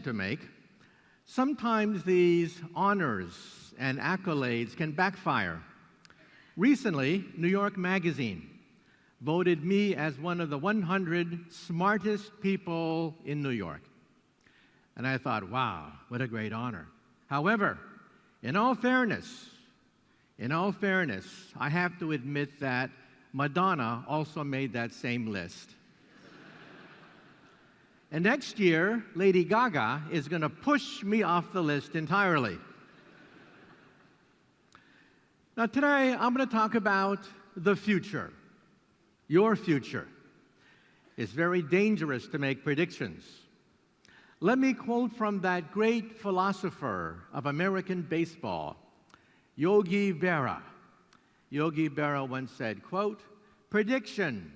to make. Sometimes these honors and accolades can backfire. Recently, New York Magazine voted me as one of the 100 smartest people in New York. And I thought, wow, what a great honor. However, in all fairness, I have to admit that Madonna also made that same list. And next year, Lady Gaga is going to push me off the list entirely. Now today, I'm going to talk about the future, your future. It's very dangerous to make predictions. Let me quote from that great philosopher of American baseball, Yogi Berra. Yogi Berra once said, quote, "Prediction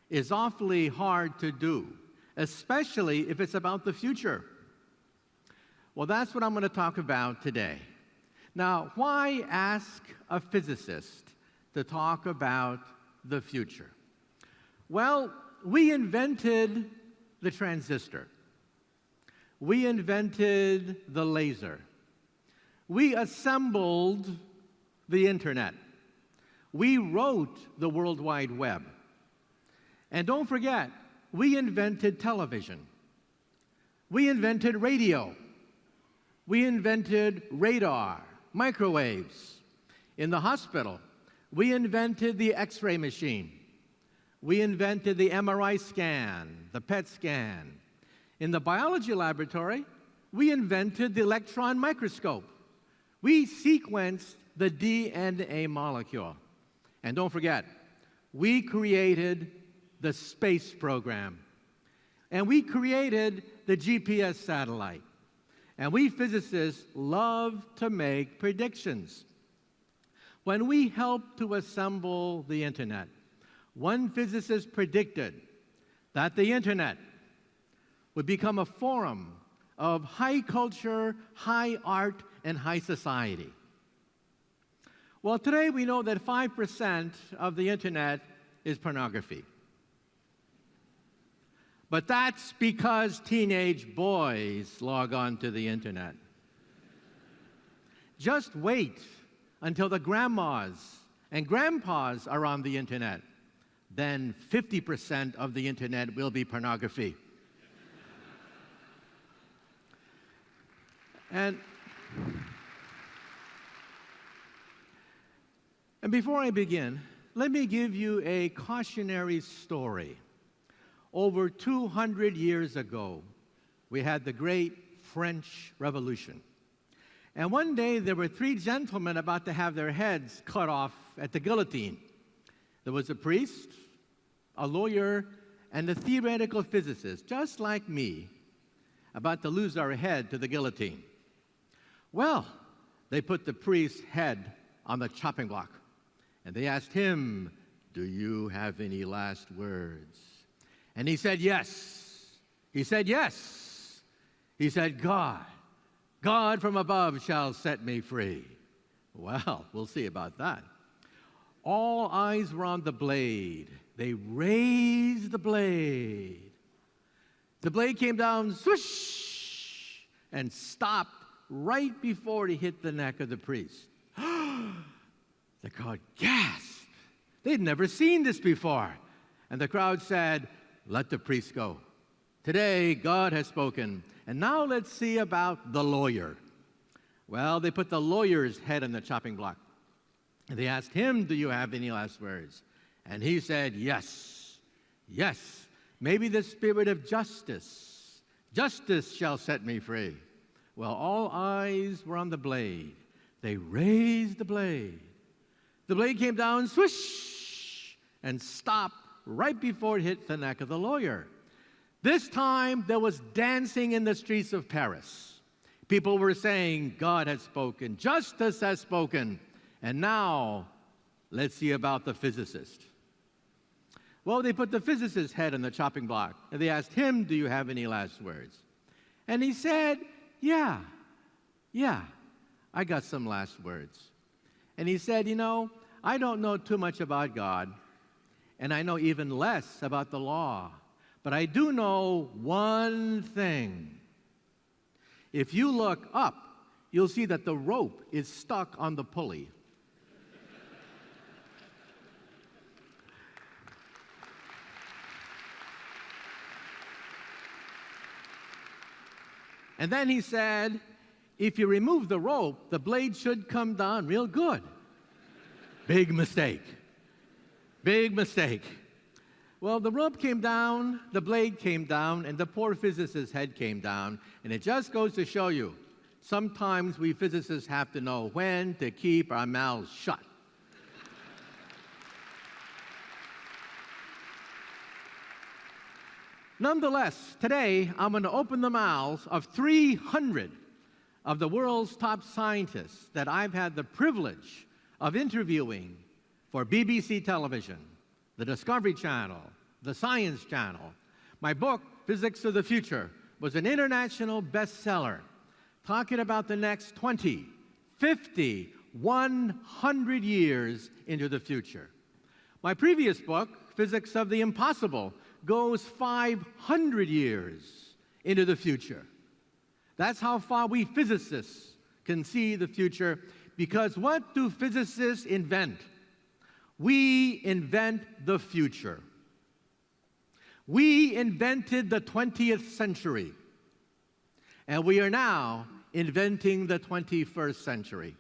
is awfully hard to do, especially if it's about the future." Well, that's what I'm going to talk about today. Now, why ask a physicist to talk about the future? Well, we invented the transistor. We invented the laser. We assembled the internet. We wrote the World Wide Web. And don't forget, we invented television. We invented radio. We invented radar, microwaves. In the hospital, we invented the X-ray machine. We invented the MRI scan, the PET scan. In the biology laboratory, we invented the electron microscope. We sequenced the DNA molecule. And don't forget, we created the space program. And we created the GPS satellite. And we physicists love to make predictions. When we helped to assemble the internet, one physicist predicted that the internet would become a forum of high culture, high art, and high society. Well, today we know that 5% of the internet is pornography. But that's because teenage boys log on to the internet. Just wait until the grandmas and grandpas are on the internet. Then 50% of the internet will be pornography. And before I begin, let me give you a cautionary story. Over 200 years ago, we had the Great French Revolution. And one day, there were three gentlemen about to have their heads cut off at the guillotine. There was a priest, a lawyer, and a theoretical physicist, just like me, about to lose our head to the guillotine. Well, they put the priest's head on the chopping block, and they asked him, "Do you have any last words?" And he said, "Yes." He said, "Yes." He said, God from above shall set me free." Well, we'll see about that. All eyes were on the blade. They raised the blade. The blade came down, swoosh, and stopped right before it hit the neck of the priest. The crowd gasped. They'd never seen this before. And the crowd said, "Let the priest go. Today, God has spoken. And now let's see about the lawyer." Well, they put the lawyer's head on the chopping block. And they asked him, "Do you have any last words?" And he said, "Yes, yes, maybe the spirit of justice. Justice shall set me free." Well, all eyes were on the blade. They raised the blade. The blade came down, swish, and stopped right before it hit the neck of the lawyer. This time, there was dancing in the streets of Paris. People were saying, "God has spoken, justice has spoken." And now, let's see about the physicist. Well, they put the physicist's head on the chopping block, and they asked him, "Do you have any last words?" And he said, Yeah, I got some last words. And he said, I don't know too much about God, and I know even less about the law, but I do know one thing. If you look up, you'll see that the rope is stuck on the pulley. And then he said, if you remove the rope, the blade should come down real good. Big mistake. Big mistake. Well, the rope came down, the blade came down, and the poor physicist's head came down. And it just goes to show you, sometimes we physicists have to know when to keep our mouths shut. Nonetheless, today I'm going to open the mouths of 300 of the world's top scientists that I've had the privilege of interviewing for BBC television, the Discovery Channel, the Science Channel. My book, Physics of the Future, was an international bestseller talking about the next 20, 50, 100 years into the future. My previous book, Physics of the Impossible, goes 500 years into the future. That's how far we physicists can see the future, because what do physicists invent? We invent the future. We invented the 20th century, and we are now inventing the 21st century.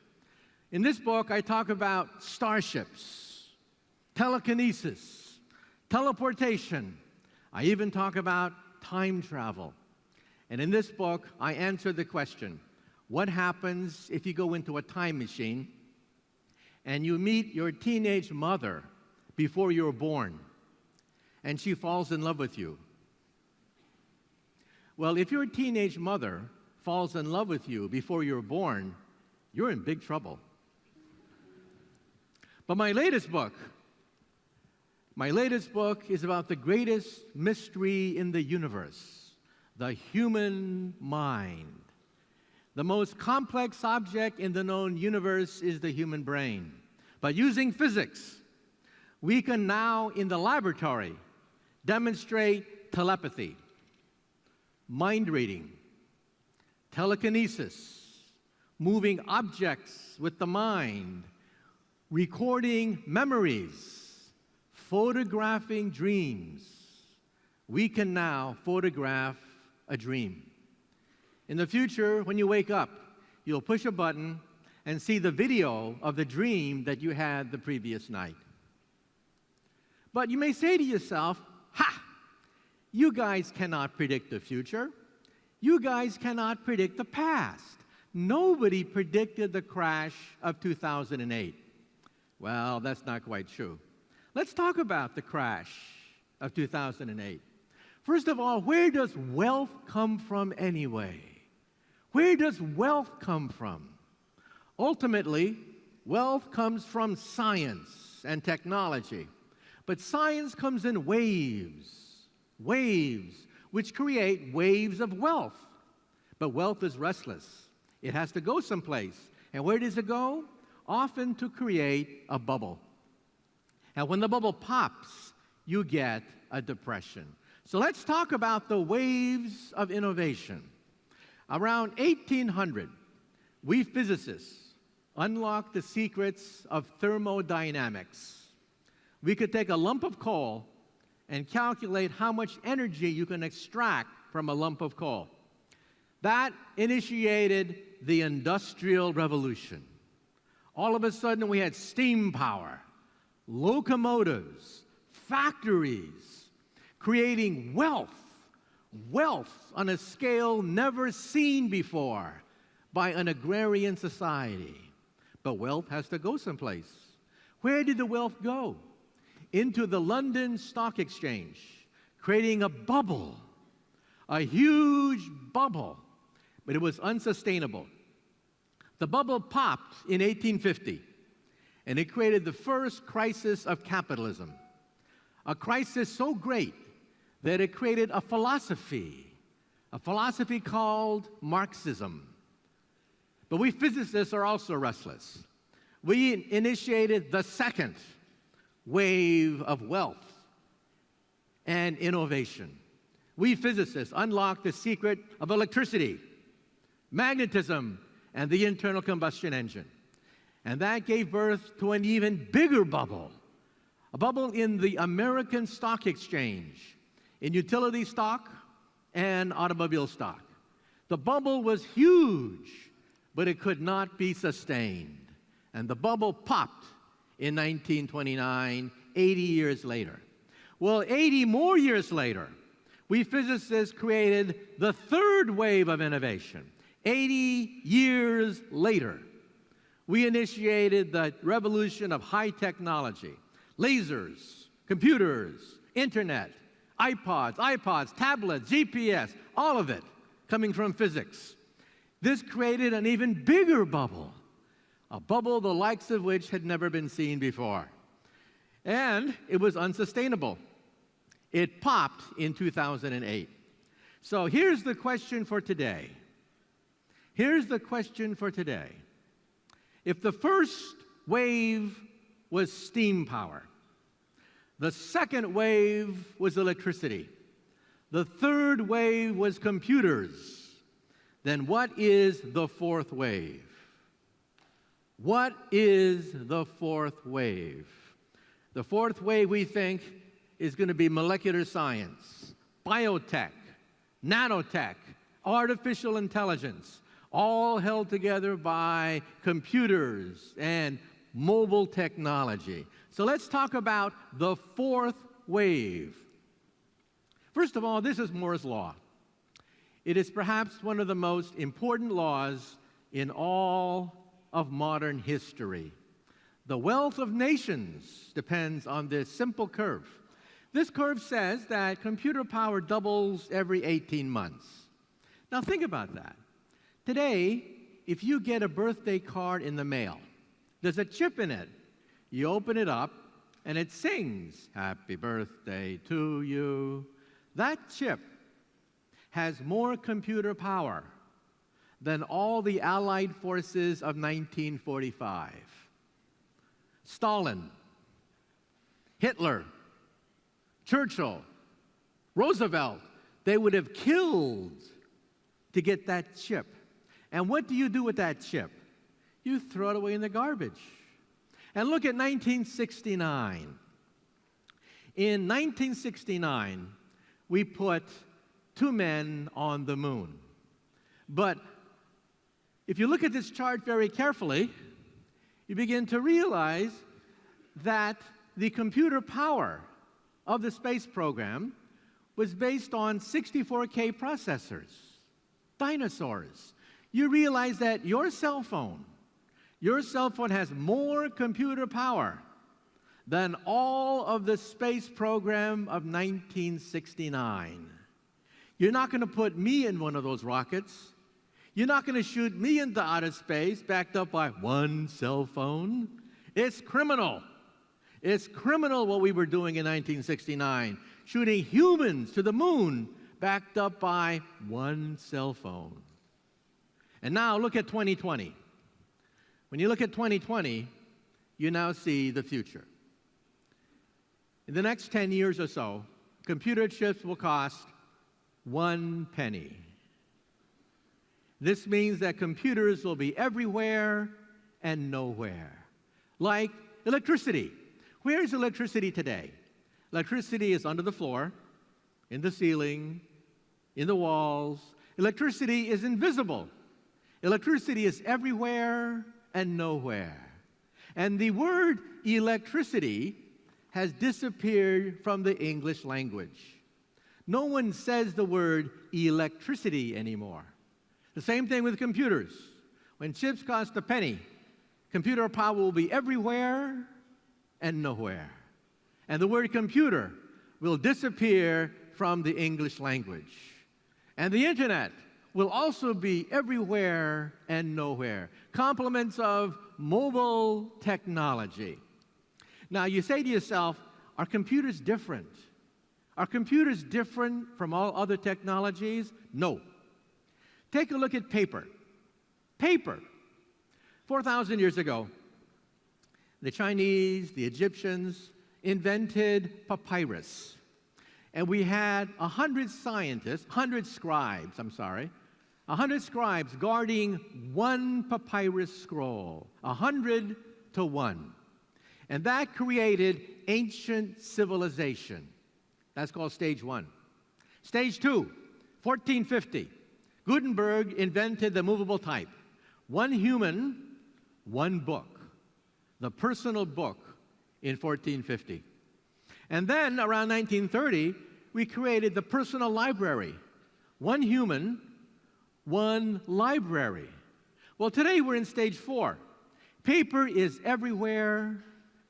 In this book, I talk about starships, telekinesis, teleportation. I even talk about time travel. And in this book, I answer the question, what happens if you go into a time machine and you meet your teenage mother before you were born, and she falls in love with you? Well, if your teenage mother falls in love with you before you were born, you're in big trouble. But my latest book is about the greatest mystery in the universe, the human mind. The most complex object in the known universe is the human brain. But using physics, we can now, in the laboratory, demonstrate telepathy, mind reading, telekinesis, moving objects with the mind, recording memories, photographing dreams. We can now photograph a dream. In the future, when you wake up, you'll push a button and see the video of the dream that you had the previous night. But you may say to yourself, ha! You guys cannot predict the future. You guys cannot predict the past. Nobody predicted the crash of 2008. Well, that's not quite true. Let's talk about the crash of 2008. First of all, where does wealth come from anyway? Where does wealth come from? Ultimately, wealth comes from science and technology. But science comes in waves, which create waves of wealth. But wealth is restless. It has to go someplace. And where does it go? Often to create a bubble. And when the bubble pops, you get a depression. So let's talk about the waves of innovation. Around 1800, we physicists unlocked the secrets of thermodynamics. We could take a lump of coal and calculate how much energy you can extract from a lump of coal. That initiated the Industrial Revolution. All of a sudden, we had steam power, locomotives, factories, creating wealth on a scale never seen before by an agrarian society. But wealth has to go someplace. Where did the wealth go? Into the London Stock Exchange, creating a bubble, a huge bubble, but it was unsustainable. The bubble popped in 1850, and it created the first crisis of capitalism, a crisis so great that it created a philosophy called Marxism. But we physicists are also restless. We initiated the second wave of wealth and innovation. We physicists unlocked the secret of electricity, magnetism, and the internal combustion engine. And that gave birth to an even bigger bubble, a bubble in the American Stock Exchange, in utility stock and automobile stock. The bubble was huge, but it could not be sustained. And the bubble popped in 1929, 80 years later. Well, 80 more years later, we physicists created the third wave of innovation. 80 years later, we initiated the revolution of high technology. Lasers, computers, internet, iPods, tablets, GPS, all of it coming from physics. This created an even bigger bubble, a bubble the likes of which had never been seen before. And it was unsustainable. It popped in 2008. So here's the question for today. Here's the question for today. If the first wave was steam power, the second wave was electricity, the third wave was computers, then what is the fourth wave? What is the fourth wave? The fourth wave, we think, is going to be molecular science, biotech, nanotech, artificial intelligence, all held together by computers and mobile technology. So let's talk about the fourth wave. First of all, this is Moore's Law. It is perhaps one of the most important laws in all of modern history. The wealth of nations depends on this simple curve. This curve says that computer power doubles every 18 months. Now think about that. Today, if you get a birthday card in the mail, there's a chip in it. You open it up, and it sings, "Happy birthday to you." That chip has more computer power than all the Allied forces of 1945. Stalin, Hitler, Churchill, Roosevelt, they would have killed to get that chip. And what do you do with that chip? You throw it away in the garbage. And look at 1969. In 1969, we put 2 men on the moon. But if you look at this chart very carefully, you begin to realize that the computer power of the space program was based on 64K processors, dinosaurs. You realize that your cell phone has more computer power than all of the space program of 1969. You're not going to put me in one of those rockets. You're not going to shoot me into outer space backed up by one cell phone. It's criminal. It's criminal what we were doing in 1969, shooting humans to the moon backed up by one cell phone. And now look at 2020. When you look at 2020, you now see the future. In the next 10 years or so, computer chips will cost 1 penny. This means that computers will be everywhere and nowhere. Like electricity. Where is electricity today? Electricity is under the floor, in the ceiling, in the walls. Electricity is invisible. Electricity is everywhere and nowhere. And the word electricity has disappeared from the English language. No one says the word electricity anymore. The same thing with computers. When chips cost a penny, computer power will be everywhere and nowhere. And the word computer will disappear from the English language. And the internet will also be everywhere and nowhere. Complements of mobile technology. Now you say to yourself, are computers different? Are computers different from all other technologies? No. Take a look at paper. Paper. 4,000 years ago, the Chinese, the Egyptians invented papyrus. And we had 100 scribes, 100 scribes guarding one papyrus scroll, 100 to 1. And that created ancient civilization. That's called stage 1. Stage 2, 1450. Gutenberg invented the movable type. One human, one book. The personal book in 1450. And then around 1930, we created the personal library. One human, one library. Well, today we're in stage 4. Paper is everywhere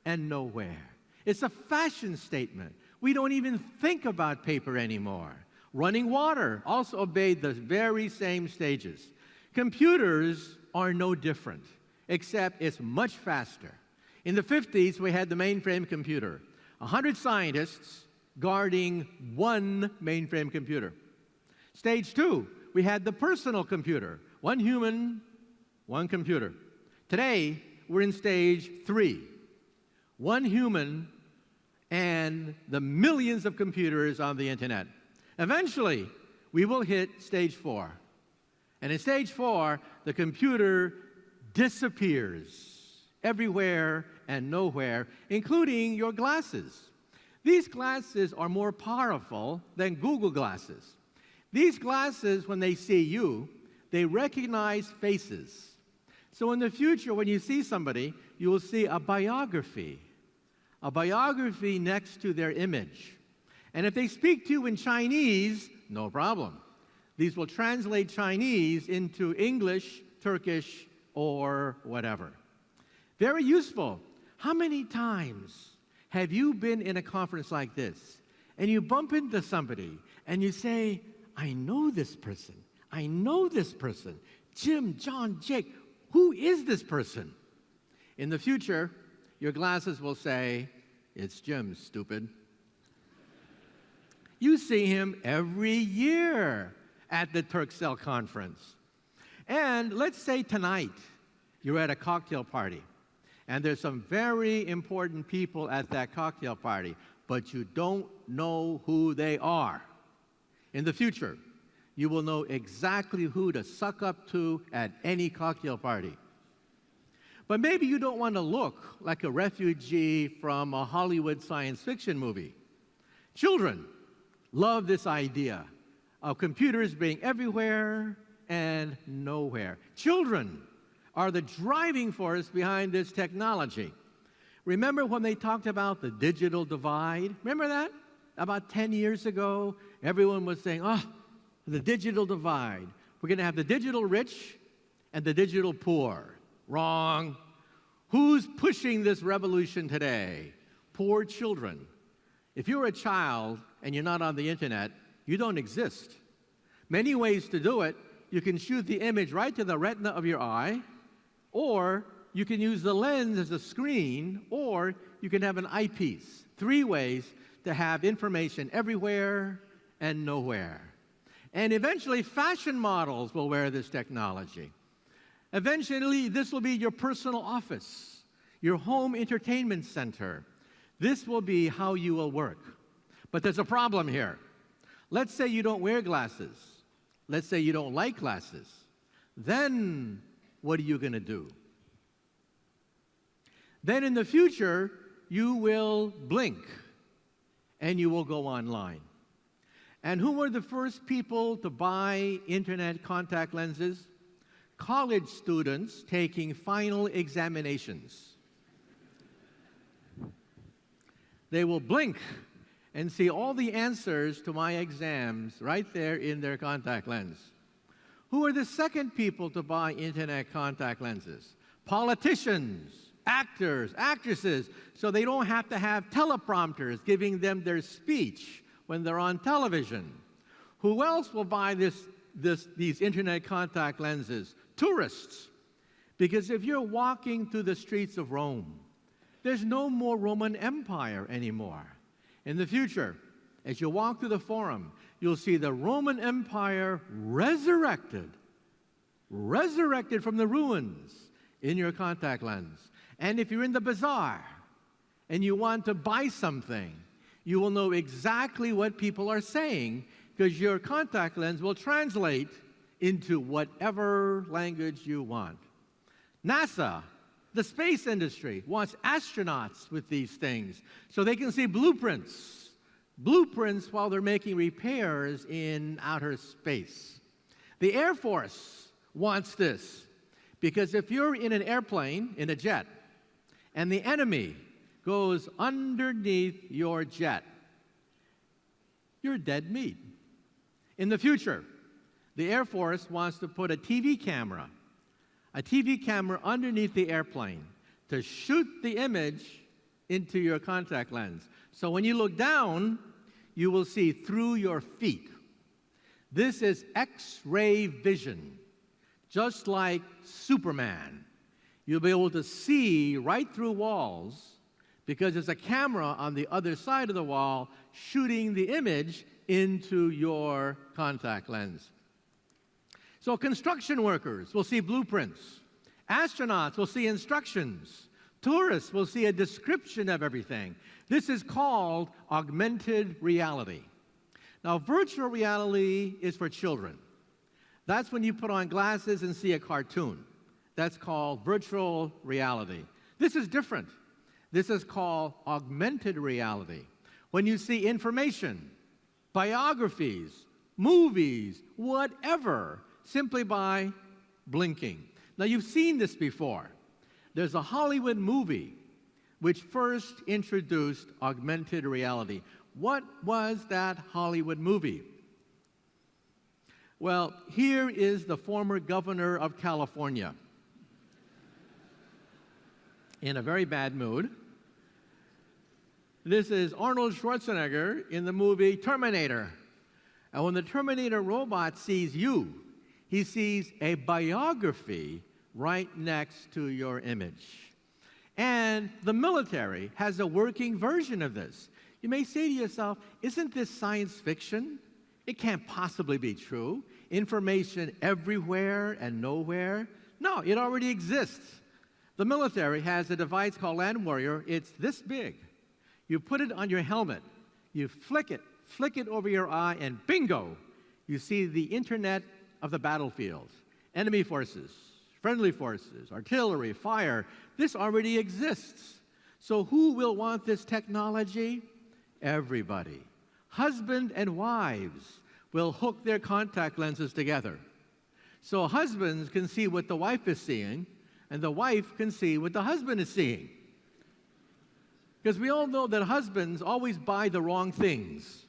and nowhere. It's a fashion statement. We don't even think about paper anymore. Running water also obeyed the very same stages. Computers are no different, except it's much faster. In the 50s, we had the mainframe computer. 100 scientists guarding one mainframe computer. Stage 2, we had the personal computer. One human, one computer. Today, we're in stage 3. One human and the millions of computers on the internet. Eventually, we will hit stage 4. And in stage 4, the computer disappears everywhere and nowhere, including your glasses. These glasses are more powerful than Google glasses. These glasses, when they see you, they recognize faces. So in the future, when you see somebody, you will see a biography next to their image. And if they speak to you in Chinese, no problem. These will translate Chinese into English, Turkish, or whatever. Very useful. How many times have you been in a conference like this, and you bump into somebody, and you say, I know this person. I know this person. Jim, John, Jake, who is this person? In the future, your glasses will say, it's Jim, stupid. You see him every year at the Turkcell conference. And let's say tonight, you're at a cocktail party, and there's some very important people at that cocktail party, but you don't know who they are. In the future, you will know exactly who to suck up to at any cocktail party. But maybe you don't want to look like a refugee from a Hollywood science fiction movie. Children love this idea of computers being everywhere and nowhere. Children are the driving force behind this technology. Remember when they talked about the digital divide? Remember that? About 10 years ago, everyone was saying, oh, the digital divide. We're going to have the digital rich and the digital poor. Wrong. Who's pushing this revolution today? Poor children. If you're a child and you're not on the internet, you don't exist. Many ways to do it. You can shoot the image right to the retina of your eye, or you can use the lens as a screen, or you can have an eyepiece. 3 ways to have information everywhere and nowhere. And eventually, fashion models will wear this technology. Eventually, this will be your personal office, your home entertainment center. This will be how you will work. But there's a problem here. Let's say you don't wear glasses. Let's say you don't like glasses. Then, what are you going to do? Then in the future, you will blink and you will go online. And who were the first people to buy internet contact lenses? College students taking final examinations. They will blink and see all the answers to my exams right there in their contact lens. Who are the second people to buy internet contact lenses? Politicians, actors, actresses, so they don't have to have teleprompters giving them their speech when they're on television. Who else will buy these internet contact lenses? Tourists. Because if you're walking through the streets of Rome, there's no more Roman Empire anymore. In the future, as you walk through the Forum, you'll see the Roman Empire resurrected from the ruins in your contact lens. And if you're in the bazaar and you want to buy something, you will know exactly what people are saying because your contact lens will translate into whatever language you want. NASA, the space industry, wants astronauts with these things so they can see blueprints while they're making repairs in outer space. The Air Force wants this because if you're in an airplane, in a jet, and the enemy goes underneath your jet, you're dead meat. In the future, the Air Force wants to put a TV camera underneath the airplane to shoot the image into your contact lens. So when you look down, you will see through your feet. This is X-ray vision, just like Superman. You'll be able to see right through walls because there's a camera on the other side of the wall shooting the image into your contact lens. So construction workers will see blueprints. Astronauts will see instructions. Tourists will see a description of everything. This is called augmented reality. Now, virtual reality is for children. That's when you put on glasses and see a cartoon. That's called virtual reality. This is different. This is called augmented reality. When you see information, biographies, movies, whatever, simply by blinking. Now, you've seen this before. There's a Hollywood movie which first introduced augmented reality. What was that Hollywood movie? Well, here is the former governor of California in a very bad mood. This is Arnold Schwarzenegger in the movie Terminator. And when the Terminator robot sees you, he sees a biography right next to your image. And the military has a working version of this. You may say to yourself, isn't this science fiction? It can't possibly be true. Information everywhere and nowhere. No, it already exists. The military has a device called Land Warrior. It's this big. You put it on your helmet. You flick it over your eye, and bingo, you see the internet of the battlefield. Enemy forces, friendly forces, artillery, fire. This already exists. So who will want this technology? Everybody. Husband and wives will hook their contact lenses together. So husbands can see what the wife is seeing, and the wife can see what the husband is seeing. Because we all know that husbands always buy the wrong things.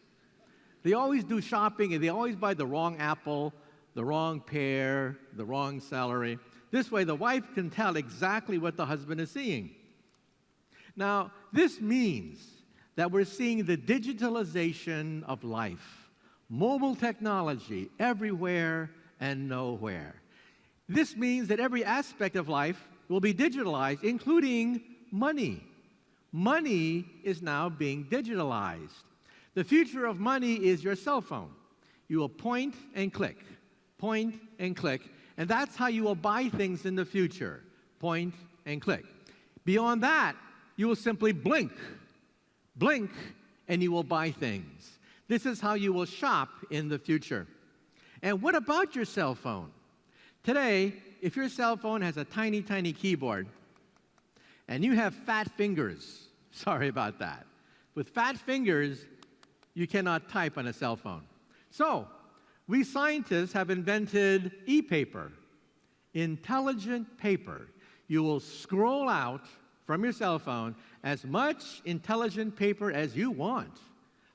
They always do shopping, and they always buy the wrong apple, the wrong pear, the wrong celery. This way, the wife can tell exactly what the husband is seeing. Now, this means that we're seeing the digitalization of life. Mobile technology everywhere and nowhere. This means that every aspect of life will be digitalized, including money. Money is now being digitalized. The future of money is your cell phone. You will point and click, and that's how you will buy things in the future. Point and click. Beyond that, you will simply blink, and you will buy things. This is how you will shop in the future. And what about your cell phone? Today, if your cell phone has a tiny, tiny keyboard, and you have fat fingers, sorry about that. With fat fingers, you cannot type on a cell phone. So, we scientists have invented e-paper, intelligent paper. You will scroll out from your cell phone as much intelligent paper as you want,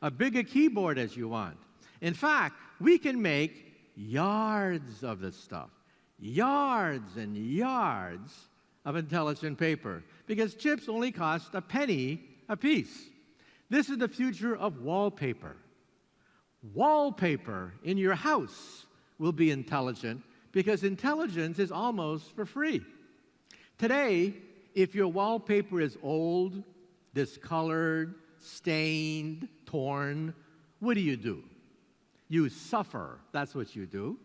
a bigger keyboard as you want. In fact, we can make yards of this stuff, yards and yards of intelligent paper, because chips only cost a penny a piece. This is the future of wallpaper. Wallpaper in your house will be intelligent, because intelligence is almost for free. Today, if your wallpaper is old, discolored, stained, torn, what do? You suffer. That's what you do.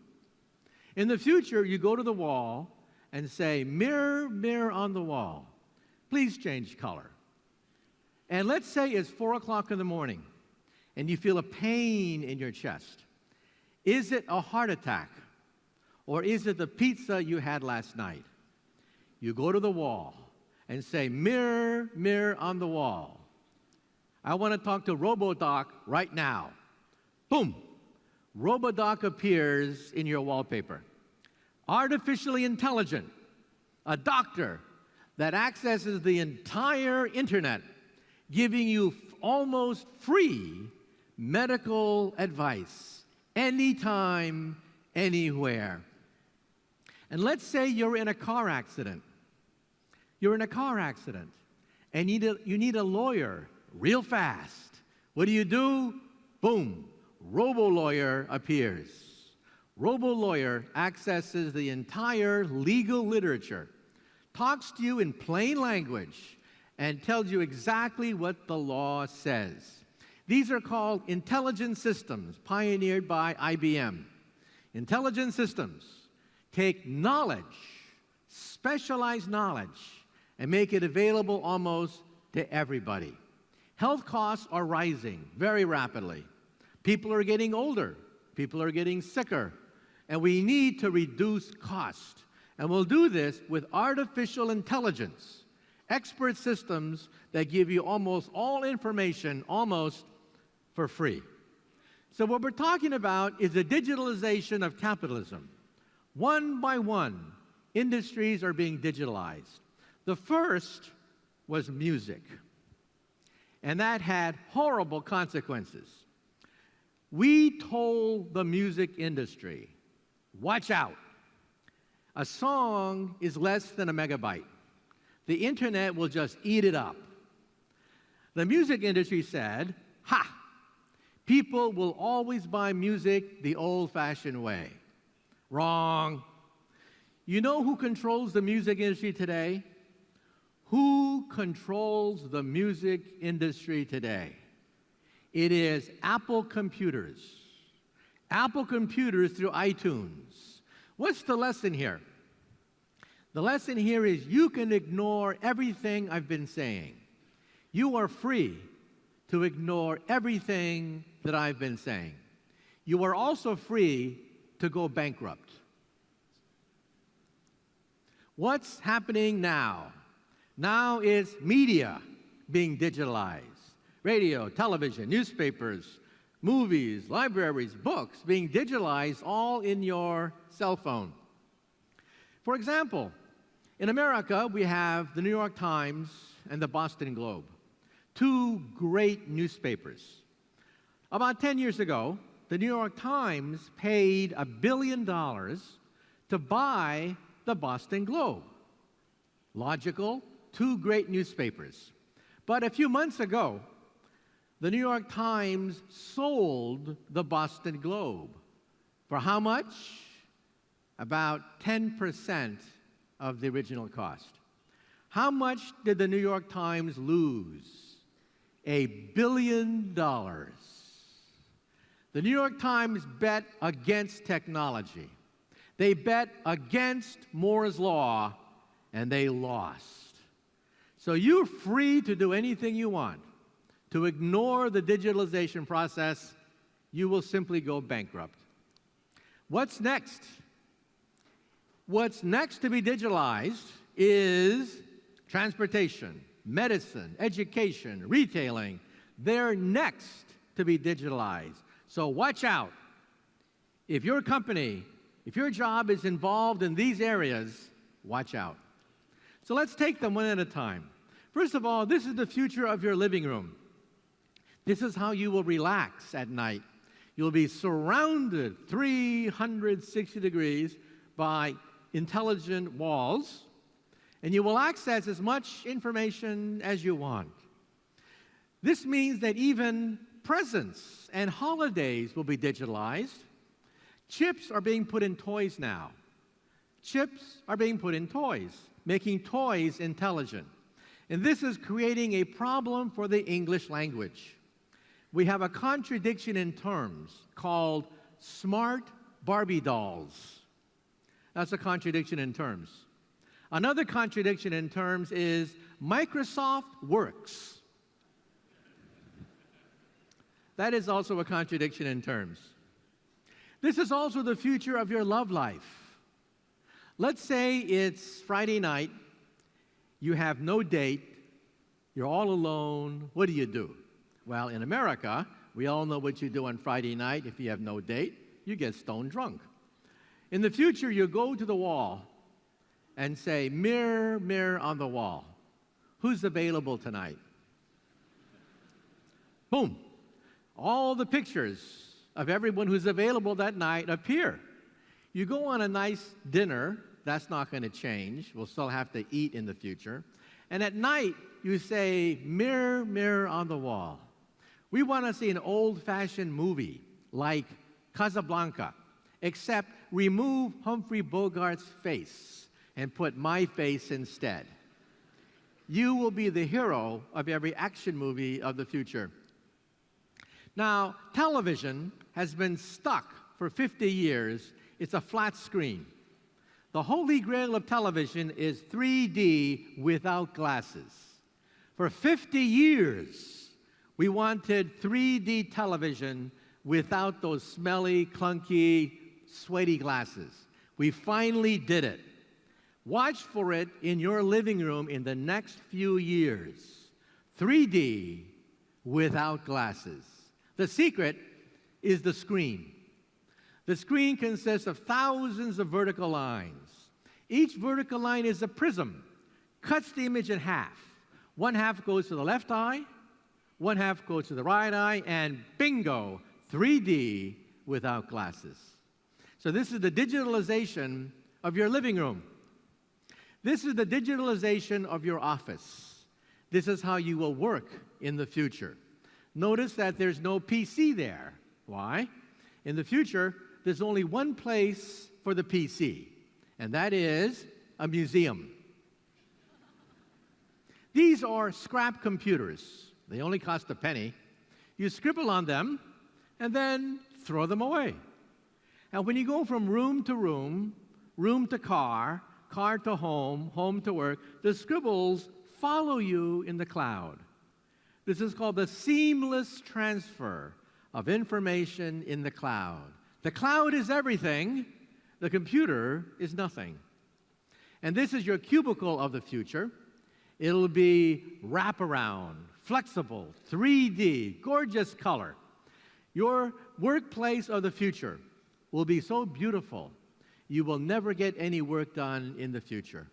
In the future, you go to the wall and say, mirror, mirror on the wall, please change color. And let's say it's 4 o'clock in the morning, and you feel a pain in your chest. Is it a heart attack? Or is it the pizza you had last night? You go to the wall and say, mirror, mirror on the wall, I want to talk to RoboDoc right now. Boom! RoboDoc appears in your wallpaper. Artificially intelligent, a doctor that accesses the entire internet, giving you almost free medical advice anytime, anywhere. And let's say you're in a car accident. You're in a car accident, and you need a lawyer real fast. What do? Boom, robo-lawyer appears. Robo-lawyer accesses the entire legal literature, talks to you in plain language, and tells you exactly what the law says. These are called intelligent systems, pioneered by IBM. Intelligent systems take knowledge, specialized knowledge, and make it available almost to everybody. Health costs are rising very rapidly. People are getting older. People are getting sicker. And we need to reduce cost. And we'll do this with artificial intelligence, expert systems that give you almost all information almost for free. So what we're talking about is the digitalization of capitalism. One by one, industries are being digitalized. The first was music. And that had horrible consequences. We told the music industry, watch out. A song is less than a megabyte. The internet will just eat it up. The music industry said, ha, people will always buy music the old-fashioned way. Wrong. You know who controls the music industry today? Who controls the music industry today? It is Apple computers. Apple computers through iTunes. What's the lesson here? The lesson here is you can ignore everything I've been saying. You are free to ignore everything that I've been saying. You are also free to go bankrupt. What's happening now? Now is media being digitalized. Radio, television, newspapers, movies, libraries, books being digitalized all in your cell phone. For example, in America, we have the New York Times and the Boston Globe, two great newspapers. About 10 years ago, the New York Times paid $1 billion to buy the Boston Globe. Logical, two great newspapers. But a few months ago, the New York Times sold the Boston Globe. For how much? About 10% of the original cost. How much did the New York Times lose? $1 billion. The New York Times bet against technology. They bet against Moore's Law, and they lost. So you're free to do anything you want. To ignore the digitalization process, you will simply go bankrupt. What's next? What's next to be digitalized is transportation, medicine, education, retailing. They're next to be digitalized. So watch out. If your company, if your job is involved in these areas, watch out. So let's take them one at a time. First of all, this is the future of your living room. This is how you will relax at night. You'll be surrounded 360 degrees by intelligent walls, and you will access as much information as you want. This means that even presents and holidays will be digitalized. Chips are being put in toys now. Chips are being put in toys, making toys intelligent. And this is creating a problem for the English language. We have a contradiction in terms called smart Barbie dolls. That's a contradiction in terms. Another contradiction in terms is Microsoft Works. That is also a contradiction in terms. This is also the future of your love life. Let's say it's Friday night, you have no date, you're all alone. What do? Well, in America, we all know what you do on Friday night if you have no date. You get stone drunk. In the future, you go to the wall and say, mirror, mirror on the wall, who's available tonight? Boom. All the pictures of everyone who's available that night appear. You go on a nice dinner, that's not going to change. We'll still have to eat in the future. And at night, you say, mirror, mirror on the wall. We want to see an old-fashioned movie like Casablanca, except remove Humphrey Bogart's face and put my face instead. You will be the hero of every action movie of the future. Now, television has been stuck for 50 years. It's a flat screen. The holy grail of television is 3D without glasses. For 50 years, we wanted 3D television without those smelly, clunky, sweaty glasses. We finally did it. Watch for it in your living room in the next few years. 3D without glasses. The secret is the screen. The screen consists of thousands of vertical lines. Each vertical line is a prism, cuts the image in half. One half goes to the left eye, one half goes to the right eye, and bingo, 3D without glasses. So this is the digitalization of your living room. This is the digitalization of your office. This is how you will work in the future. Notice that there's no PC there. Why? In the future, there's only one place for the PC, and that is a museum. These are scrap computers. They only cost a penny. You scribble on them and then throw them away. And when you go from room to room, room to car, car to home, home to work, the scribbles follow you in the cloud. This is called the seamless transfer of information in the cloud. The cloud is everything. The computer is nothing. And this is your cubicle of the future. It'll be wraparound, flexible, 3D, gorgeous color. Your workplace of the future will be so beautiful, you will never get any work done in the future.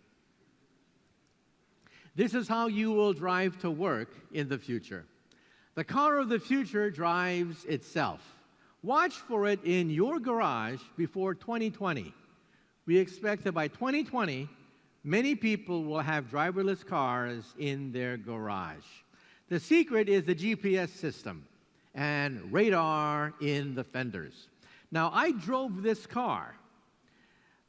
This is how you will drive to work in the future. The car of the future drives itself. Watch for it in your garage before 2020. We expect that by 2020, many people will have driverless cars in their garage. The secret is the GPS system and radar in the fenders. Now, I drove this car.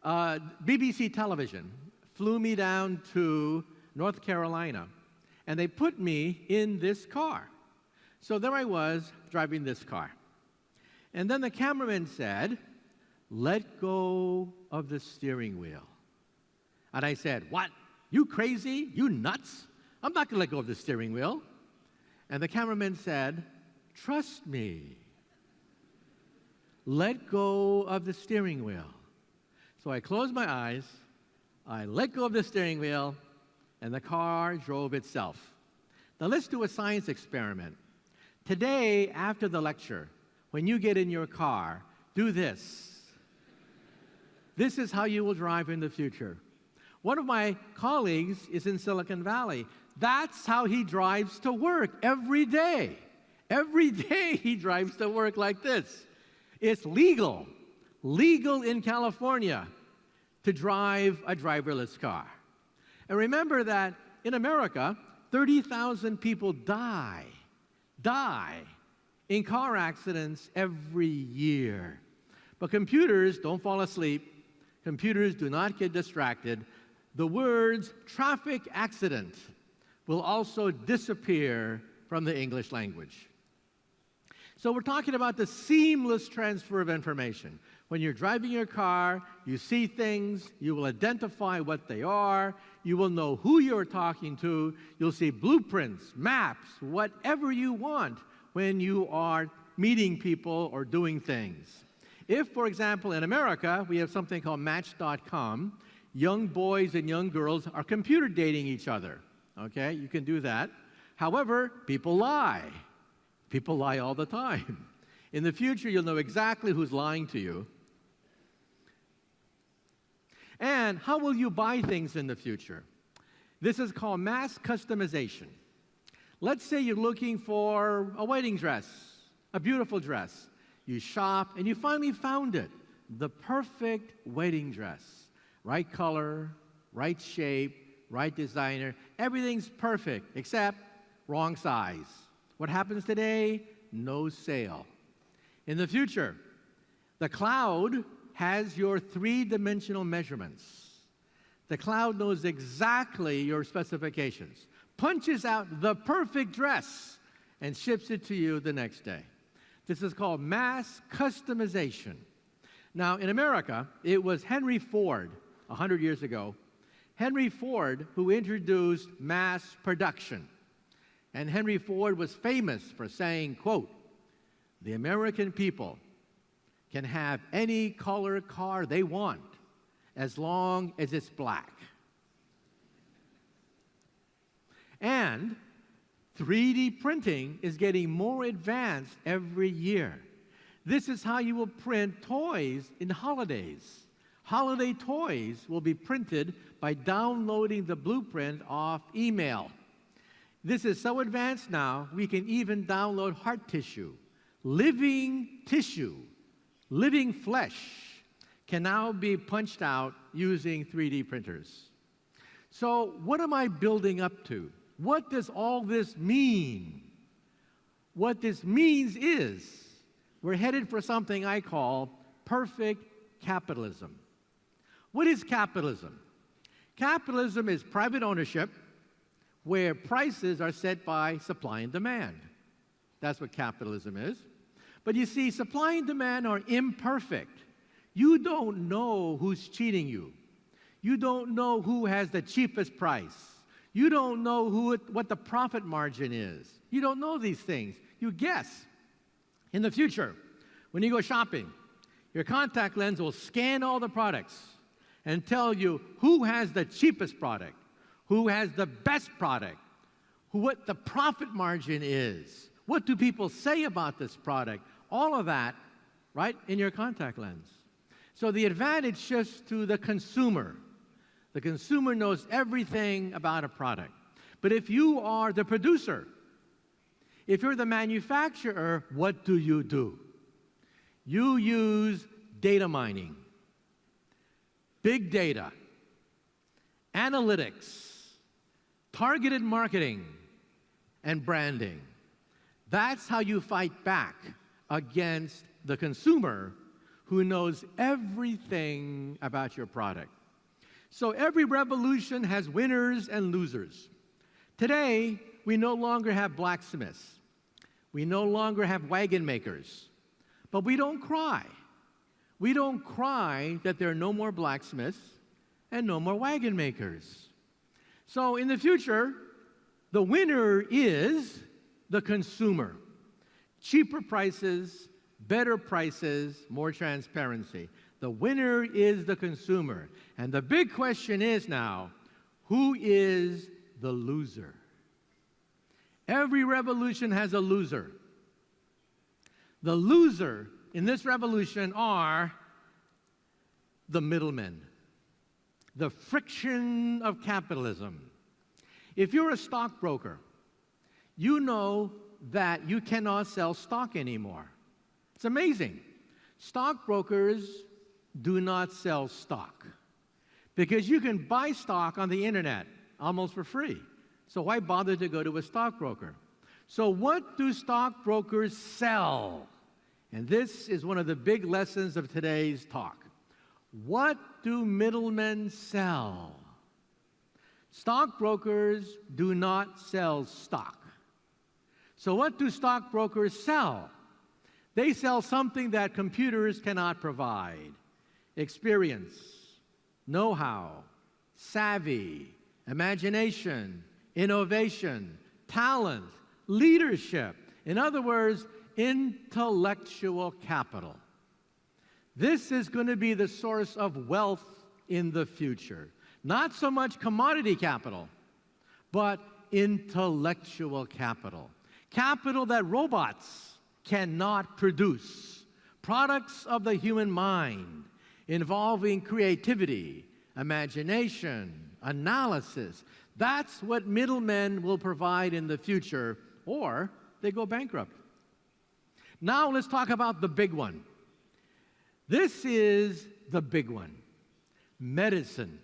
BBC Television flew me down to North Carolina, and they put me in this car. So there I was, driving this car. And then the cameraman said, "Let go of the steering wheel." And I said, "What? You crazy? You nuts? I'm not going to let go of the steering wheel." And the cameraman said, "Trust me. Let go of the steering wheel." So I closed my eyes, I let go of the steering wheel, and the car drove itself. Now let's do a science experiment. Today, after the lecture, when you get in your car, do this. This is how you will drive in the future. One of my colleagues is in Silicon Valley. That's how he drives to work every day. Every day he drives to work like this. It's legal in California to drive a driverless car. And remember that in America, 30,000 people die in car accidents every year. But computers don't fall asleep. Computers do not get distracted. The words traffic accident will also disappear from the English language. So we're talking about the seamless transfer of information. When you're driving your car, you see things, you will identify what they are, you will know who you're talking to, you'll see blueprints, maps, whatever you want when you are meeting people or doing things. If, for example, in America, we have something called Match.com, young boys and young girls are computer dating each other. Okay, you can do that. However, people lie. People lie all the time. In the future, you'll know exactly who's lying to you. And how will you buy things in the future? This is called mass customization. Let's say you're looking for a wedding dress, a beautiful dress. You shop and you finally found it, the perfect wedding dress. Right color, right shape, right designer. Everything's perfect except wrong size. What happens today? No sale. In the future, the cloud has your three-dimensional measurements. The cloud knows exactly your specifications, punches out the perfect dress, and ships it to you the next day. This is called mass customization. Now, in America, it was Henry Ford, 100 years ago, Henry Ford who introduced mass production. And Henry Ford was famous for saying, quote, "The American people can have any color car they want as long as it's black." And 3D printing is getting more advanced every year. This is how you will print toys in holidays. Holiday toys will be printed by downloading the blueprint off email. This is so advanced now, we can even download heart tissue. Living tissue, living flesh, can now be punched out using 3D printers. So what am I building up to? What does all this mean? What this means is we're headed for something I call perfect capitalism. What is capitalism? Capitalism is private ownership where prices are set by supply and demand. That's what capitalism is. But you see, supply and demand are imperfect. You don't know who's cheating you. You don't know who has the cheapest price. You don't know what the profit margin is. You don't know these things. You guess. In the future, when you go shopping, your contact lens will scan all the products and tell you who has the cheapest product, who has the best product, what the profit margin is, what do people say about this product, all of that, right, in your contact lens. So the advantage shifts to the consumer. The consumer knows everything about a product. But if you are the producer, if you're the manufacturer, what do? You use data mining, big data, analytics, targeted marketing, and branding. That's how you fight back against the consumer who knows everything about your product. So every revolution has winners and losers. Today, we no longer have blacksmiths. We no longer have wagon makers. But we don't cry. We don't cry that there are no more blacksmiths and no more wagon makers. So in the future, the winner is the consumer. Cheaper prices, better prices, more transparency. The winner is the consumer. And the big question is now, who is the loser? Every revolution has a loser. The loser in this revolution are the middlemen, the friction of capitalism. If you're a stockbroker, you know that you cannot sell stock anymore. It's amazing. Stockbrokers do not sell stock because you can buy stock on the internet almost for free. So why bother to go to a stockbroker? So what do stockbrokers sell? And this is one of the big lessons of today's talk. What do middlemen sell? Stockbrokers do not sell stock. So what do stockbrokers sell? They sell something that computers cannot provide. Experience, know-how, savvy, imagination, innovation, talent, leadership. In other words, intellectual capital. This is going to be the source of wealth in the future. Not so much commodity capital, but intellectual capital. Capital that robots cannot produce. Products of the human mind involving creativity, imagination, analysis. That's what middlemen will provide in the future, or they go bankrupt. Now let's talk about the big one. This is the big one. Medicine.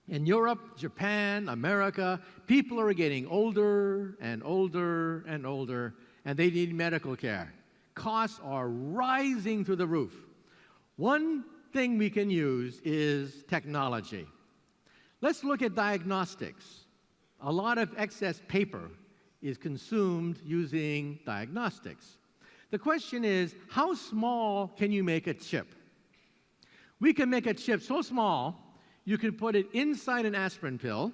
In Europe, Japan, America, people are getting older and older and older, and they need medical care. Costs are rising through the roof. One thing we can use is technology. Let's look at diagnostics. A lot of excess paper is consumed using diagnostics. The question is, how small can you make a chip? We can make a chip so small, you can put it inside an aspirin pill,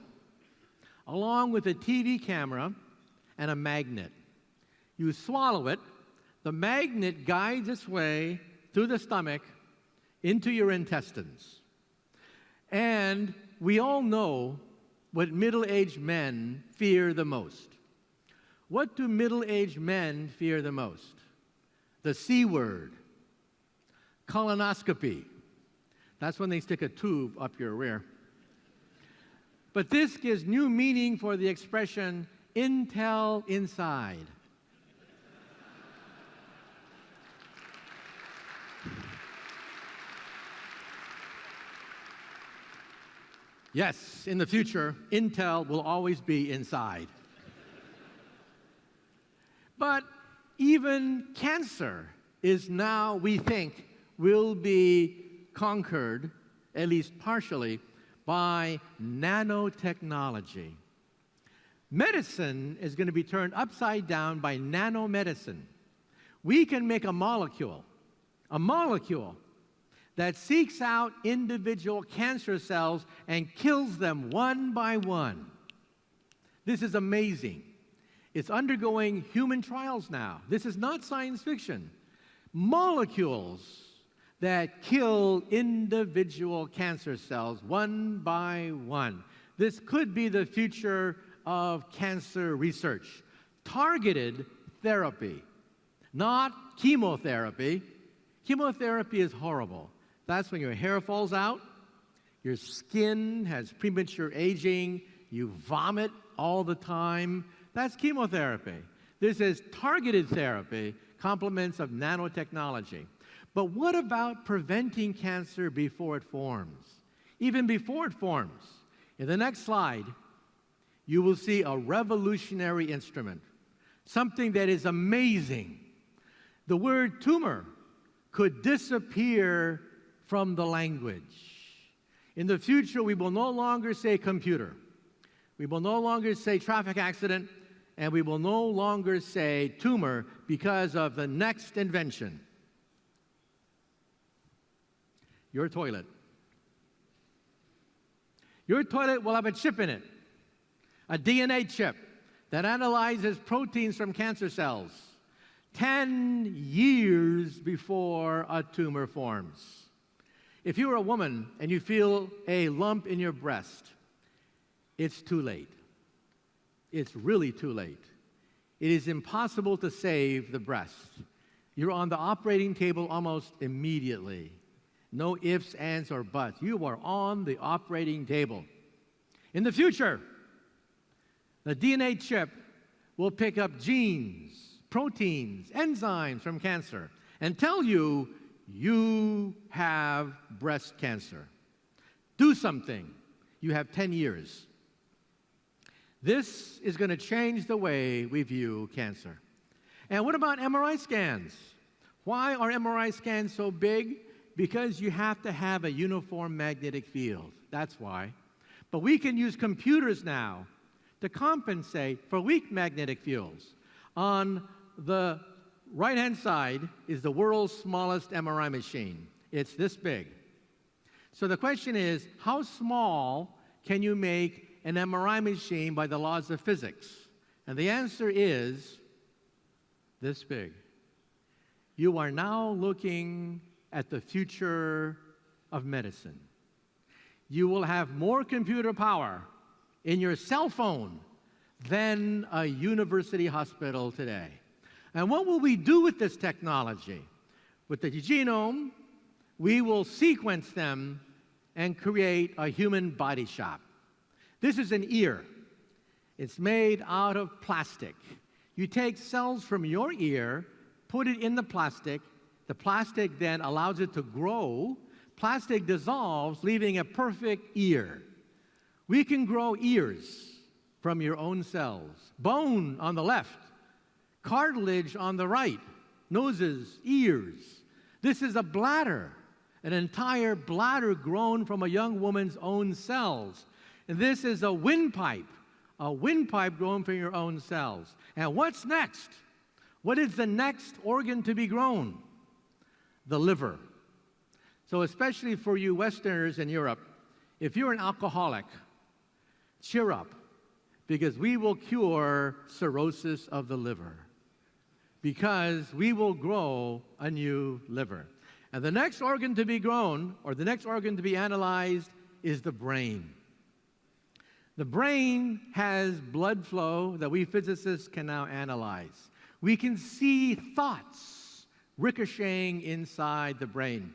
along with a TV camera and a magnet. You swallow it, the magnet guides its way through the stomach into your intestines. And we all know what middle-aged men fear the most. What do middle-aged men fear the most? The C word, colonoscopy. That's when they stick a tube up your rear. But this gives new meaning for the expression, Intel inside. Yes, in the future, Intel will always be inside. But even cancer is now, we think, will be conquered, at least partially, by nanotechnology. Medicine is going to be turned upside down by nanomedicine. We can make a molecule that seeks out individual cancer cells and kills them one by one. This is amazing. It's undergoing human trials now. This is not science fiction. Molecules that kill individual cancer cells one by one. This could be the future of cancer research. Targeted therapy, not chemotherapy. Chemotherapy is horrible. That's when your hair falls out, your skin has premature aging, you vomit all the time. That's chemotherapy. This is targeted therapy, complements of nanotechnology. But what about preventing cancer before it forms? Even before it forms. In the next slide, you will see a revolutionary instrument, something that is amazing. The word tumor could disappear from the language. In the future, we will no longer say computer. We will no longer say traffic accident, and we will no longer say tumor because of the next invention. Your toilet. Your toilet will have a chip in it, a DNA chip that analyzes proteins from cancer cells 10 years before a tumor forms. If you are a woman and you feel a lump in your breast, it's too late. It's really too late. It is impossible to save the breast. You're on the operating table almost immediately. No ifs, ands, or buts. You are on the operating table. In the future, the DNA chip will pick up genes, proteins, enzymes from cancer and tell you you have breast cancer. Do something. You have 10 years. This is going to change the way we view cancer. And what about MRI scans? Why are MRI scans so big? Because you have to have a uniform magnetic field. That's why. But we can use computers now to compensate for weak magnetic fields. On the right-hand side is the world's smallest MRI machine. It's this big. So the question is, how small can you make an MRI machine by the laws of physics? And the answer is this big. You are now looking at the future of medicine. you will have more computer power in your cell phone than a university hospital today. And what will we do with this technology? With the genome, we will sequence them and create a human body shop. This is an ear. It's made out of plastic. You take cells from your ear, put it in the plastic then allows it to grow. Plastic dissolves, leaving a perfect ear. We can grow ears from your own cells. Bone on the left, cartilage on the right, noses, ears. This is a bladder, an entire bladder grown from a young woman's own cells. And this is a windpipe grown from your own cells. And what's next? What is the next organ to be grown? The liver. So especially for you Westerners in Europe, if you're an alcoholic, cheer up, because we will cure cirrhosis of the liver, because we will grow a new liver. And the next organ to be grown, or the next organ to be analyzed, is the brain. The brain has blood flow that we physicists can now analyze. We can see thoughts ricocheting inside the brain.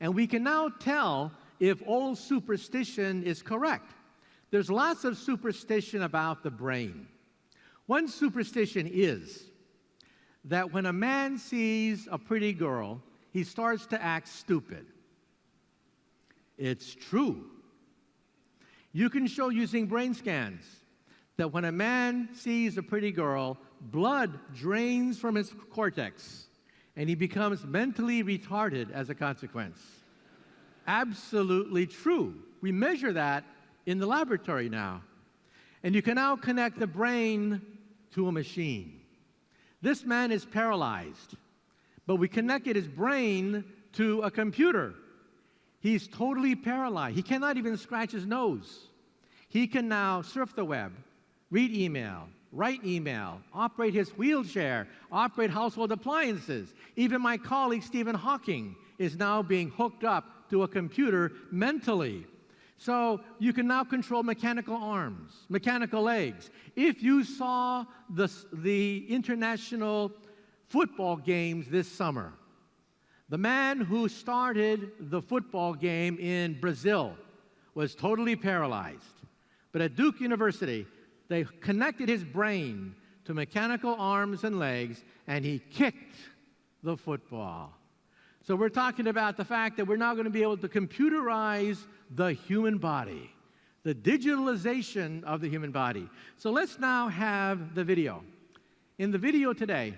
And we can now tell if old superstition is correct. There's lots of superstition about the brain. One superstition is that when a man sees a pretty girl, he starts to act stupid. It's true. You can show using brain scans that when a man sees a pretty girl, blood drains from his cortex, and he becomes mentally retarded as a consequence. Absolutely true. We measure that in the laboratory now. And you can now connect the brain to a machine. This man is paralyzed, but we connected his brain to a computer. He's totally paralyzed. He cannot even scratch his nose. He can now surf the web, read email, write email, operate his wheelchair, operate household appliances. Even my colleague Stephen Hawking is now being hooked up to a computer mentally. So you can now control mechanical arms, mechanical legs. If you saw the international football games this summer, the man who started the football game in Brazil was totally paralyzed. But at Duke University, they connected his brain to mechanical arms and legs, and he kicked the football. So we're talking about the fact that we're now going to be able to computerize the human body, the digitalization of the human body. So let's now have the video. In the video today,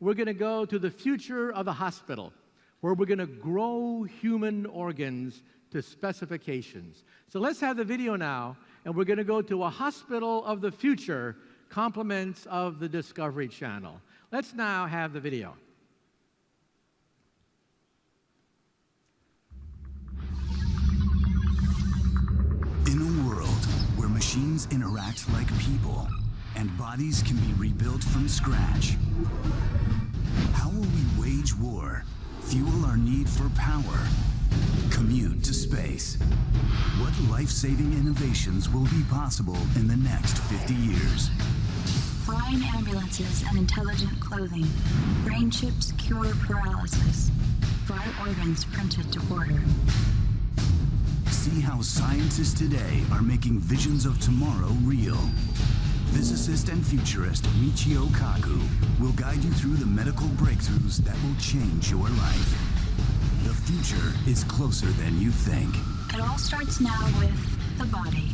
we're going to go to the future of the hospital, where we're going to grow human organs to specifications. So let's have the video now, and we're going to go to a hospital of the future, compliments of the Discovery Channel. Let's now have the video. In a world where machines interact like people and bodies can be rebuilt from scratch, how will we wage war, fuel our need for power, commute to space? What life-saving innovations will be possible in the next 50 years? Flying ambulances and intelligent clothing. Brain chips cure paralysis. Vital organs printed to order. See how scientists today are making visions of tomorrow real. Physicist and futurist Michio Kaku will guide you through the medical breakthroughs that will change your life. The future is closer than you think. It all starts now with the body.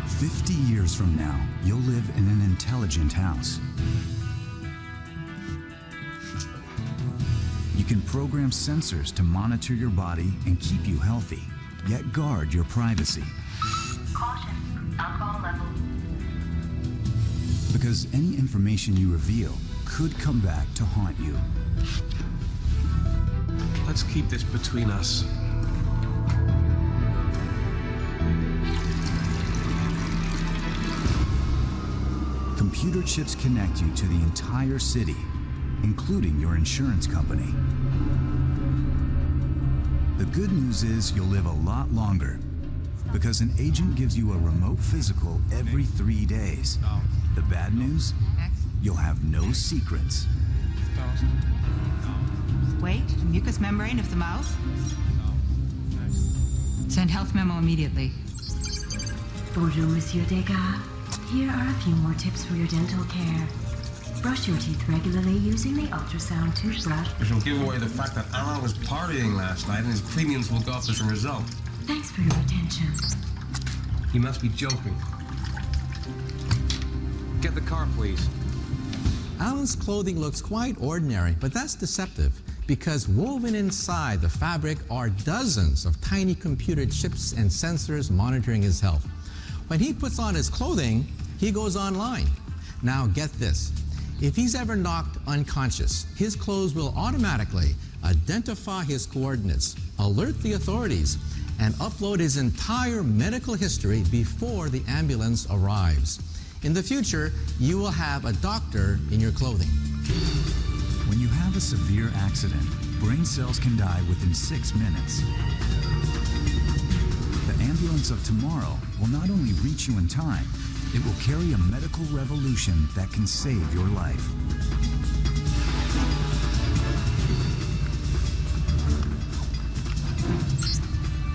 50 years from now, you'll live in an intelligent house. You can program sensors to monitor your body and keep you healthy, yet guard your privacy. Caution, alcohol level. Because any information you reveal could come back to haunt you. Let's keep this between us. Computer chips connect you to the entire city, including your insurance company. The good news is you'll live a lot longer because an agent gives you a remote physical every 3 days. The bad news? You'll have no secrets. Weight, mucous membrane of the mouth. Send health memo immediately. Bonjour, Monsieur Degas. Here are a few more tips for your dental care. Brush your teeth regularly using the ultrasound toothbrush. Which will give away the fact that Alan was partying last night and his premiums will go up as a result. Thanks for your attention. He must be joking. Get the car, please. Alan's clothing looks quite ordinary, but that's deceptive because woven inside the fabric are dozens of tiny computer chips and sensors monitoring his health. When he puts on his clothing, he goes online. Now get this. If he's ever knocked unconscious, his clothes will automatically identify his coordinates, alert the authorities, and upload his entire medical history before the ambulance arrives. In the future, you will have a doctor in your clothing. When you have a severe accident, brain cells can die within 6 minutes. The ambulance of tomorrow will not only reach you in time, it will carry a medical revolution that can save your life.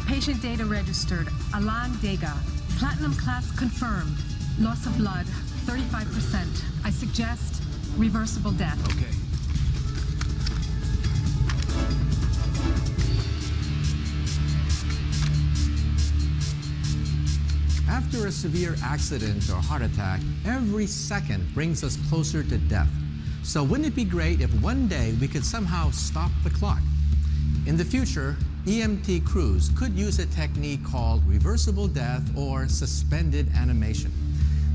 Patient data registered. Alain Degas. Platinum class confirmed. Loss of blood, 35%. I suggest reversible death. Okay. After a severe accident or heart attack, every second brings us closer to death. So wouldn't it be great if one day we could somehow stop the clock? In the future, EMT crews could use a technique called reversible death or suspended animation.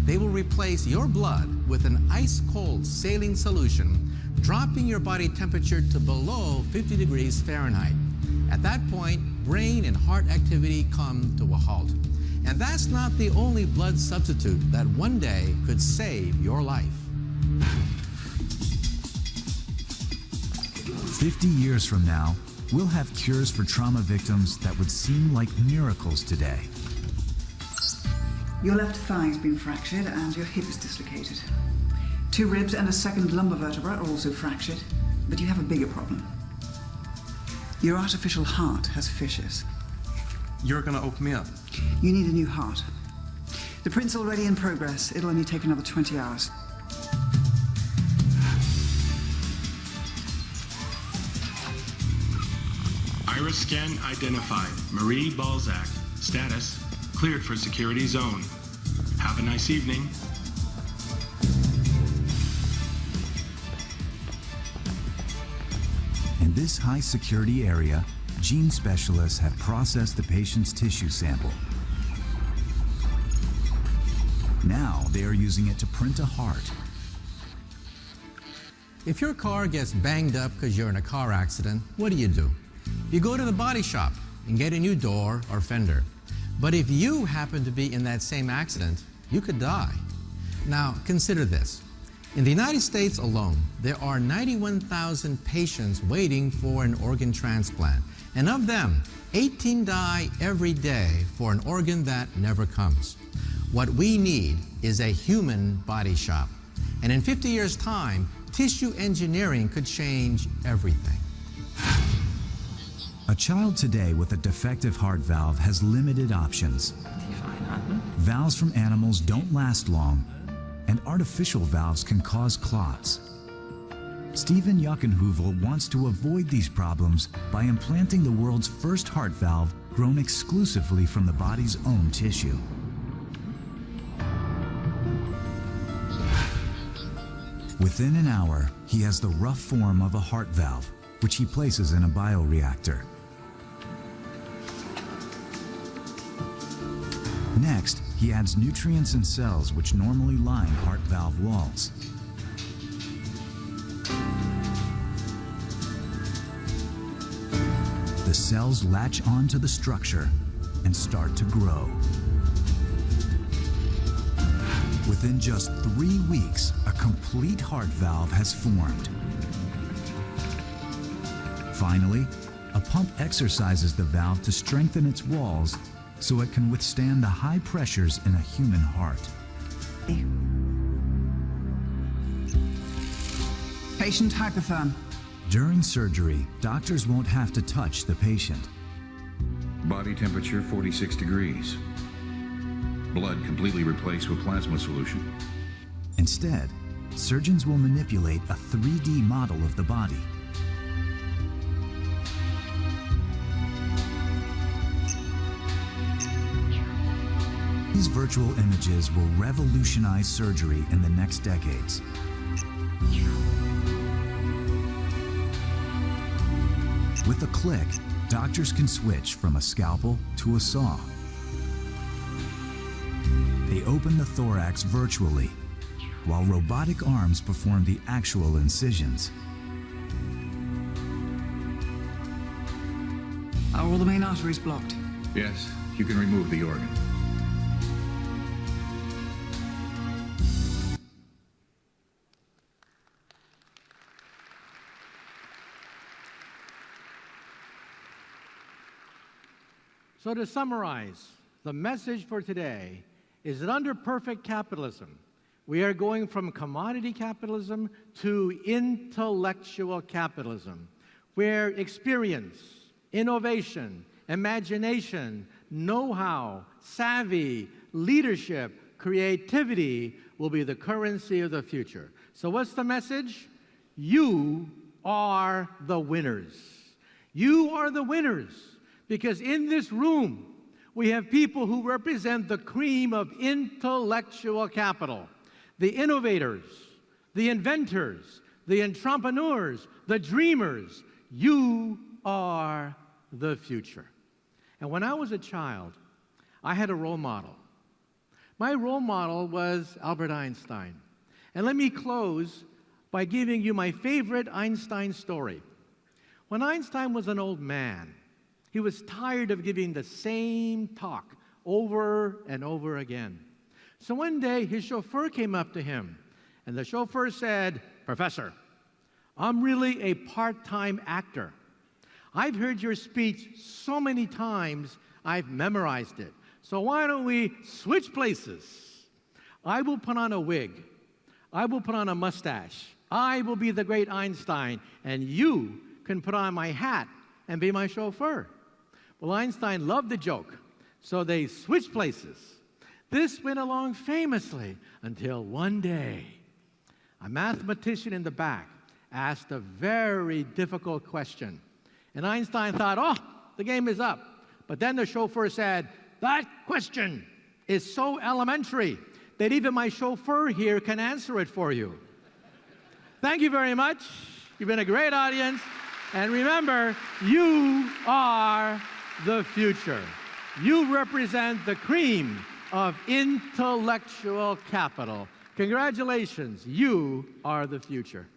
They will replace your blood with an ice-cold saline solution, dropping your body temperature to below 50 degrees Fahrenheit. At that point, brain and heart activity come to a halt. And that's not the only blood substitute that one day could save your life. 50 years from now, we'll have cures for trauma victims that would seem like miracles today. Your left thigh's been fractured and your hip is dislocated. 2 ribs and a second lumbar vertebra are also fractured, but you have a bigger problem. Your artificial heart has fissures. You're gonna open me up. You need a new heart. The print's already in progress. It'll only take another 20 hours. Iris scan identified. Marie Balzac. Status, cleared for security zone. Have a nice evening. In this high-security area, gene specialists have processed the patient's tissue sample. Now they are using it to print a heart. If your car gets banged up because you're in a car accident, what do? You go to the body shop and get a new door or fender. But if you happen to be in that same accident, you could die. Now, consider this. In the United States alone, there are 91,000 patients waiting for an organ transplant. And of them, 18 die every day for an organ that never comes. What we need is a human body shop. And in 50 years' time, tissue engineering could change everything. A child today with a defective heart valve has limited options. Valves from animals don't last long, and artificial valves can cause clots. Stephen Jockenheuvel wants to avoid these problems by implanting the world's first heart valve grown exclusively from the body's own tissue. Within an hour, he has the rough form of a heart valve, which he places in a bioreactor. Next, he adds nutrients and cells which normally line heart valve walls. The cells latch onto the structure and start to grow. Within just 3 weeks, a complete heart valve has formed. Finally, a pump exercises the valve to strengthen its walls so it can withstand the high pressures in a human heart. Patient hypotherm. During surgery, doctors won't have to touch the patient. Body temperature 46 degrees. Blood completely replaced with plasma solution. Instead, surgeons will manipulate a 3D model of the body. These virtual images will revolutionize surgery in the next decades. With a click, doctors can switch from a scalpel to a saw. They open the thorax virtually, while robotic arms perform the actual incisions. Are all the main arteries blocked? Yes, you can remove the organ. So to summarize, the message for today is that under perfect capitalism, we are going from commodity capitalism to intellectual capitalism, where experience, innovation, imagination, know-how, savvy, leadership, creativity will be the currency of the future. So what's the message? You are the winners. You are the winners. Because in this room, we have people who represent the cream of intellectual capital. The innovators, the inventors, the entrepreneurs, the dreamers. You are the future. And when I was a child, I had a role model. My role model was Albert Einstein. And let me close by giving you my favorite Einstein story. When Einstein was an old man, he was tired of giving the same talk over and over again. So one day, his chauffeur came up to him, and the chauffeur said, "Professor, I'm really a part-time actor. I've heard your speech so many times, I've memorized it. So why don't we switch places? I will put on a wig. I will put on a mustache. I will be the great Einstein, and you can put on my hat and be my chauffeur." Well, Einstein loved the joke, so they switched places. This went along famously until one day, a mathematician in the back asked a very difficult question. And Einstein thought, oh, the game is up. But then the chauffeur said, that question is so elementary that even my chauffeur here can answer it for you. Thank you very much. You've been a great audience. And remember, you are the future. You represent the cream of intellectual capital. Congratulations, you are the future.